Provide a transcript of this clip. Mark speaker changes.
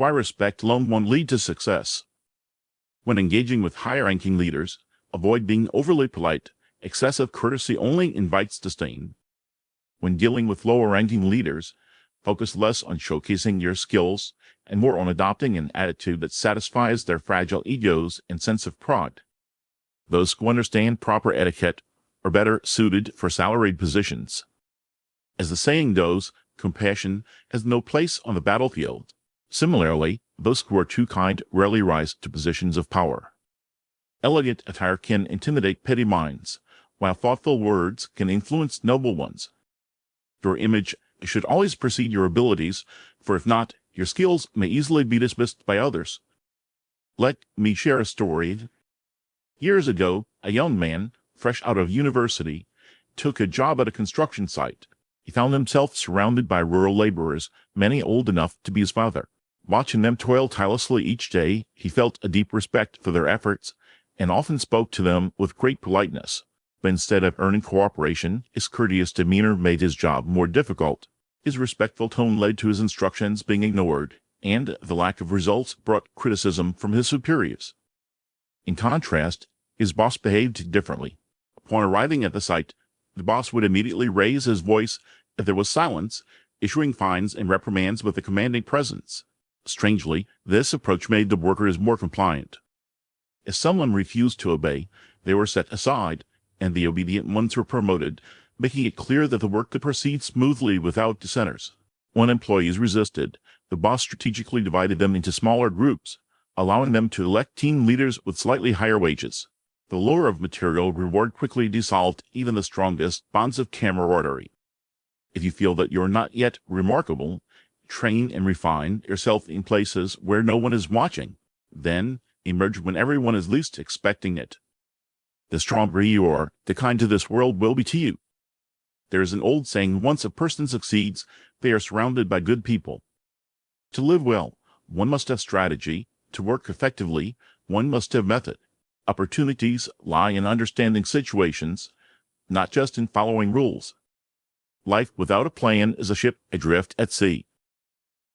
Speaker 1: Why respect alone won't lead to success. When engaging with higher-ranking leaders, avoid being overly polite. Excessive courtesy only invites disdain. When dealing with lower-ranking leaders, focus less on showcasing your skills and more on adopting an attitude that satisfies their fragile egos and sense of pride. Those who understand proper etiquette are better suited for salaried positions. As the saying goes, compassion has no place on the battlefield. Similarly, those who are too kind rarely rise to positions of power. Elegant attire can intimidate petty minds, while thoughtful words can influence noble ones. Your image should always precede your abilities, for if not, your skills may easily be dismissed by others. Let me share a story. Years ago, a young man, fresh out of university, took a job at a construction site. He found himself surrounded by rural laborers, many old enough to be his father. Watching them toil tirelessly each day, he felt a deep respect for their efforts and often spoke to them with great politeness. But instead of earning cooperation, his courteous demeanor made his job more difficult. His respectful tone led to his instructions being ignored, and the lack of results brought criticism from his superiors. In contrast, his boss behaved differently. Upon arriving at the site, the boss would immediately raise his voice if there was silence, issuing fines and reprimands with a commanding presence. Strangely, this approach made the workers more compliant. If someone refused to obey, they were set aside, and the obedient ones were promoted, making it clear that the work could proceed smoothly without dissenters. When employees resisted, the boss strategically divided them into smaller groups, allowing them to elect team leaders with slightly higher wages. The lure of material reward quickly dissolved even the strongest bonds of camaraderie. If you feel that you're not yet remarkable, train and refine yourself in places where no one is watching. Then emerge when everyone is least expecting it. The stronger you are, the kinder this world will be to you. There is an old saying, once a person succeeds, they are surrounded by good people. To live well, one must have strategy. To work effectively, one must have method. Opportunities lie in understanding situations, not just in following rules. Life without a plan is a ship adrift at sea.